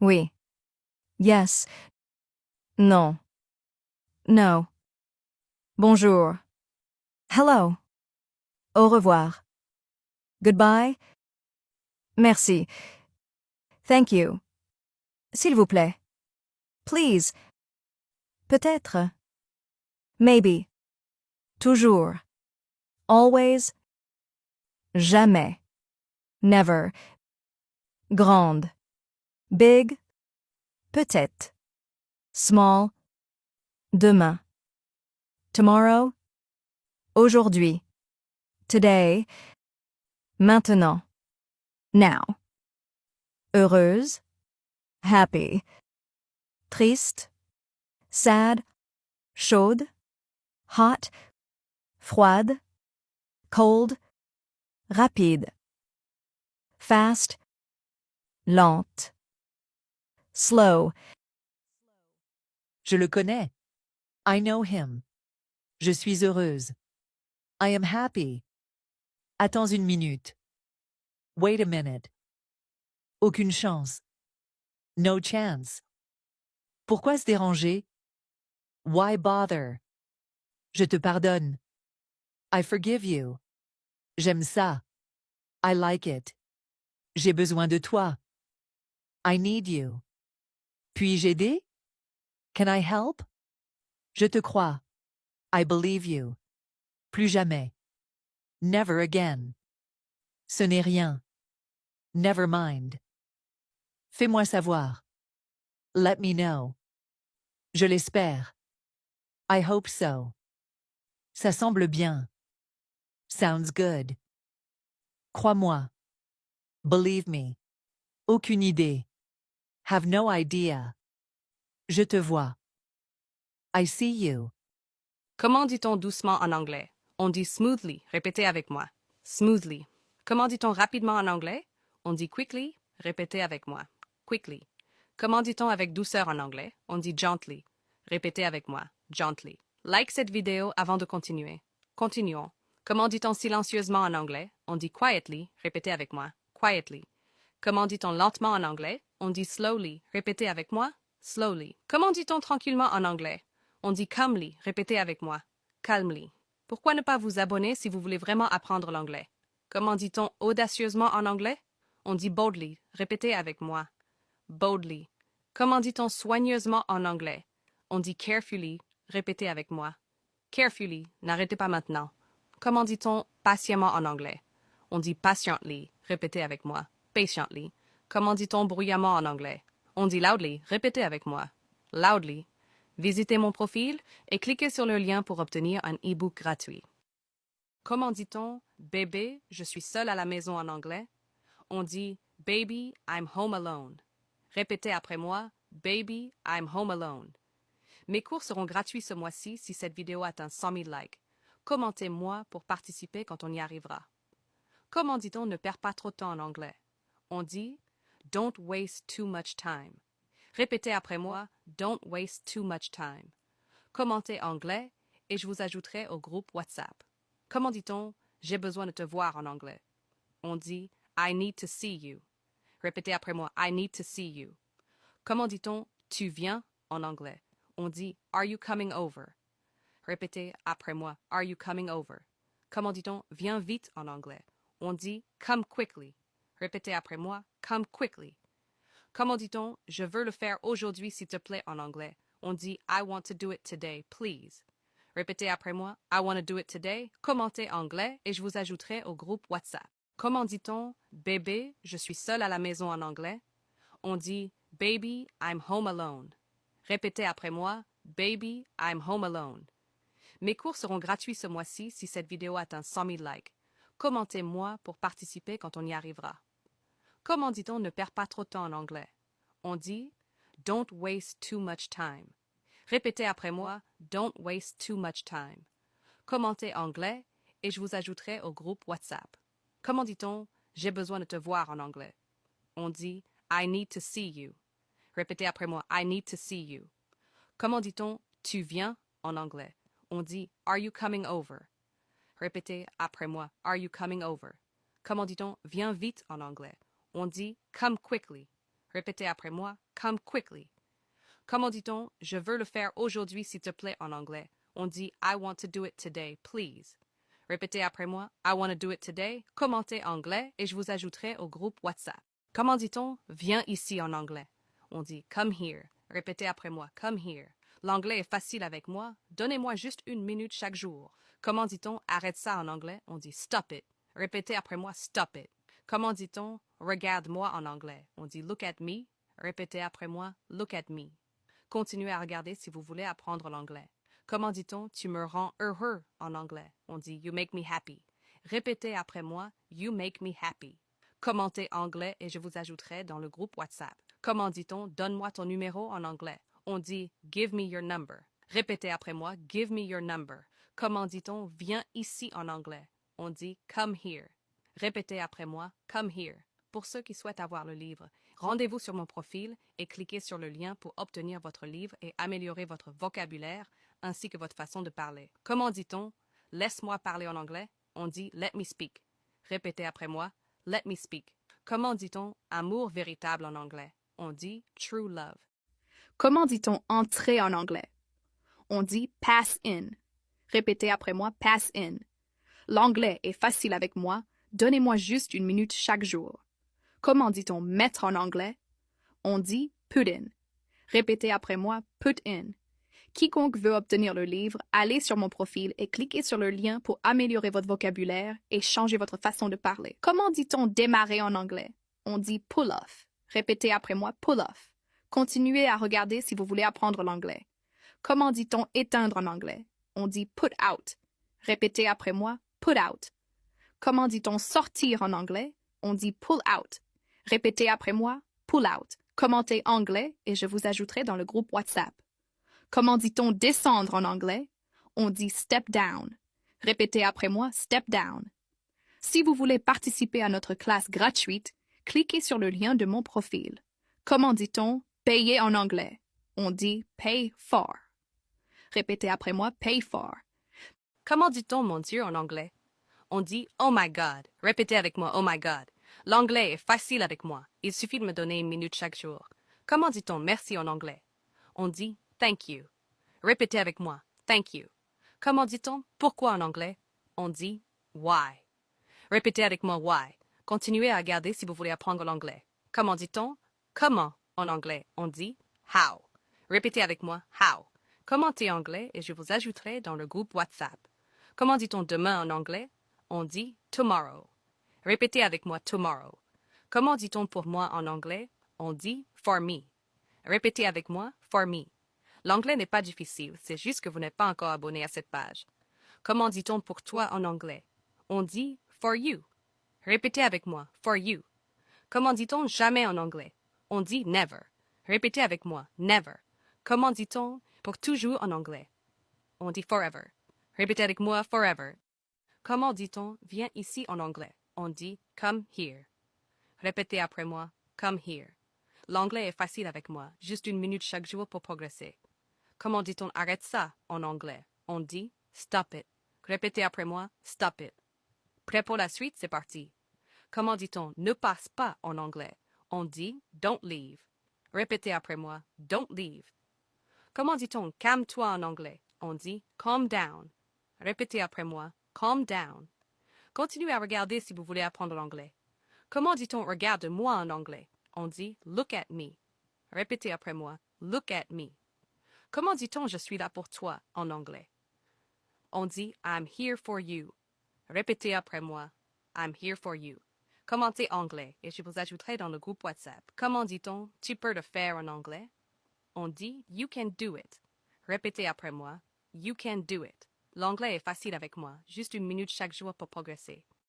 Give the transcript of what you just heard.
Oui. Yes. Non. No. Bonjour. Hello. Au revoir. Goodbye. Merci. Thank you. S'il vous plaît. Please. Peut-être. Maybe. Toujours. Always. Jamais. Never. Grande. Big. Peut-être. Small. Demain. Tomorrow. Aujourd'hui. Today. Maintenant. Now. Heureuse. Happy. Triste. Sad. Chaude. Hot. Froide. Cold. Rapide. Fast. Lente. Slow. Je le connais. I know him. Je suis heureuse. I am happy. Attends une minute. Wait a minute. Aucune chance. No chance. Pourquoi se déranger? Why bother? Je te pardonne. I forgive you. J'aime ça. I like it. J'ai besoin de toi. I need you. Puis-je aider? Can I help? Je te crois. I believe you. Plus jamais. Never again. Ce n'est rien. Never mind. Fais-moi savoir. Let me know. Je l'espère. I hope so. Ça semble bien. Sounds good. Crois-moi. Believe me. Aucune idée. Have no idea. Je te vois. I see you. Comment dit-on doucement en anglais? On dit smoothly. Répétez avec moi. Smoothly. Comment dit-on rapidement en anglais? On dit quickly. Répétez avec moi. Quickly. Comment dit-on avec douceur en anglais? On dit gently. Répétez avec moi. Gently. Like cette vidéo avant de continuer. Continuons. Comment dit-on silencieusement en anglais? On dit quietly. Répétez avec moi. Quietly. Comment dit-on lentement en anglais? On dit slowly. Répétez avec moi. Slowly. Comment dit-on tranquillement en anglais? On dit calmly. Répétez avec moi. Calmly. Pourquoi ne pas vous abonner si vous voulez vraiment apprendre l'anglais? Comment dit-on audacieusement en anglais? On dit boldly. Répétez avec moi. Boldly. Comment dit-on soigneusement en anglais? On dit carefully. Répétez avec moi. Carefully. N'arrêtez pas maintenant. Comment dit-on patiemment en anglais? On dit patiently. Répétez avec moi. Patiently. Comment dit-on bruyamment en anglais? On dit loudly. Répétez avec moi. Loudly. Visitez mon profil et cliquez sur le lien pour obtenir un e-book gratuit. Comment dit-on bébé, je suis seul à la maison en anglais? On dit baby, I'm home alone. Répétez après moi. Baby, I'm home alone. Mes cours seront gratuits ce mois-ci si cette vidéo atteint 100 000 likes. Commentez-moi pour participer quand on y arrivera. Comment dit-on ne perds pas trop de temps en anglais? On dit don't waste too much time. Répétez après moi, don't waste too much time. Commentez anglais et je vous ajouterai au groupe WhatsApp. Comment dit-on j'ai besoin de te voir en anglais? On dit I need to see you. Répétez après moi, I need to see you. Comment dit-on tu viens en anglais? On dit are you coming over? Répétez après moi, are you coming over? Comment dit-on viens vite en anglais? On dit come quickly. Répétez après moi, come quickly. Comment dit-on je veux le faire aujourd'hui s'il te plaît en anglais? On dit I want to do it today, please. Répétez après moi, I want to do it today. Commentez anglais et je vous ajouterai au groupe WhatsApp. Comment dit-on bébé, je suis seul à la maison en anglais? On dit baby, I'm home alone. Répétez après moi, baby, I'm home alone. Mes cours seront gratuits ce mois-ci si cette vidéo atteint 100 000 likes. Commentez-moi pour participer quand on y arrivera. Comment dit-on ne perds pas trop de temps en anglais? On dit don't waste too much time. Répétez après moi, don't waste too much time. Commentez anglais et je vous ajouterai au groupe WhatsApp. Comment dit-on j'ai besoin de te voir en anglais? On dit I need to see you. Répétez après moi, I need to see you. Comment dit-on tu viens en anglais? On dit are you coming over? Répétez après moi, are you coming over? Comment dit-on viens vite en anglais? On dit come quickly. Répétez après moi. Come quickly. Comment dit-on je veux le faire aujourd'hui s'il te plaît en anglais? On dit I want to do it today, please. Répétez après moi. I want to do it today. Commentez anglais et je vous ajouterai au groupe WhatsApp. Comment dit-on viens ici en anglais? On dit come here. Répétez après moi. Come here. L'anglais est facile avec moi. Donnez-moi juste 1 minute chaque jour. Comment dit-on arrête ça en anglais? On dit stop it. Répétez après moi. Stop it. Comment dit-on regarde-moi en anglais? On dit look at me. Répétez après moi. Look at me. Continuez à regarder si vous voulez apprendre l'anglais. Comment dit-on tu me rends heureux en anglais? On dit you make me happy. Répétez après moi you make me happy. Commentez anglais et je vous ajouterai dans le groupe WhatsApp. Comment dit-on donne-moi ton numéro en anglais? On dit give me your number. Répétez après moi give me your number. Comment dit-on viens ici en anglais? On dit come here. Répétez après moi come here. Pour ceux qui souhaitent avoir le livre, rendez-vous sur mon profil et cliquez sur le lien pour obtenir votre livre et améliorer votre vocabulaire ainsi que votre façon de parler. Comment dit-on laisse-moi parler en anglais? On dit let me speak. Répétez après moi let me speak. Comment dit-on amour véritable en anglais? On dit true love. Comment dit-on entrer en anglais? On dit pass in. Répétez après moi pass in. L'anglais est facile avec moi. Donnez-moi juste 1 minute chaque jour. Comment dit-on mettre en anglais? On dit put in. Répétez après moi put in. Quiconque veut obtenir le livre, allez sur mon profil et cliquez sur le lien pour améliorer votre vocabulaire et changer votre façon de parler. Comment dit-on démarrer en anglais? On dit pull off. Répétez après moi pull off. Continuez à regarder si vous voulez apprendre l'anglais. Comment dit-on éteindre en anglais? On dit put out. Répétez après moi put out. Comment dit-on sortir en anglais? On dit pull out. Répétez après moi pull out. Commentez anglais et je vous ajouterai dans le groupe WhatsApp. Comment dit-on descendre en anglais? On dit step down. Répétez après moi step down. Si vous voulez participer à notre classe gratuite, cliquez sur le lien de mon profil. Comment dit-on payer en anglais? On dit pay for. Répétez après moi pay for. Comment dit-on mon Dieu en anglais? On dit oh my God. Répétez avec moi oh my God. L'anglais est facile avec moi. Il suffit de me donner 1 minute chaque jour. Comment dit-on merci en anglais? On dit thank you. Répétez avec moi thank you. Comment dit-on pourquoi en anglais? On dit why. Répétez avec moi why. Continuez à regarder si vous voulez apprendre l'anglais. Comment dit-on comment en anglais? On dit how. Répétez avec moi how. Commentez anglais et je vous ajouterai dans le groupe WhatsApp. Comment dit-on demain en anglais? On dit tomorrow. Répétez avec moi tomorrow. Comment dit-on pour moi en anglais? On dit for me. Répétez avec moi for me. L'anglais n'est pas difficile, c'est juste que vous n'êtes pas encore abonné à cette page. Comment dit-on pour toi en anglais? On dit for you. Répétez avec moi for you. Comment dit-on jamais en anglais? On dit never. Répétez avec moi never. Comment dit-on pour toujours en anglais? On dit forever. Répétez avec moi forever. Comment dit-on viens ici en anglais? On dit come here. Répétez après moi come here. L'anglais est facile avec moi, juste 1 minute chaque jour pour progresser. Comment dit-on arrête ça en anglais? On dit stop it. Répétez après moi stop it. Prêt pour la suite? C'est parti. Comment dit-on ne passe pas en anglais? On dit don't leave. Répétez après moi don't leave. Comment dit-on calme-toi en anglais? On dit calm down. Répétez après moi calm down. Continuez à regarder si vous voulez apprendre l'anglais. Comment dit-on regarde-moi en anglais? On dit look at me. Répétez après moi look at me. Comment dit-on je suis là pour toi en anglais? On dit I'm here for you. Répétez après moi I'm here for you. Commentez anglais et je vous ajouterai dans le groupe WhatsApp. Comment dit-on tu peux le faire en anglais? On dit you can do it. Répétez après moi you can do it. L'anglais est facile avec moi, juste 1 minute chaque jour pour progresser.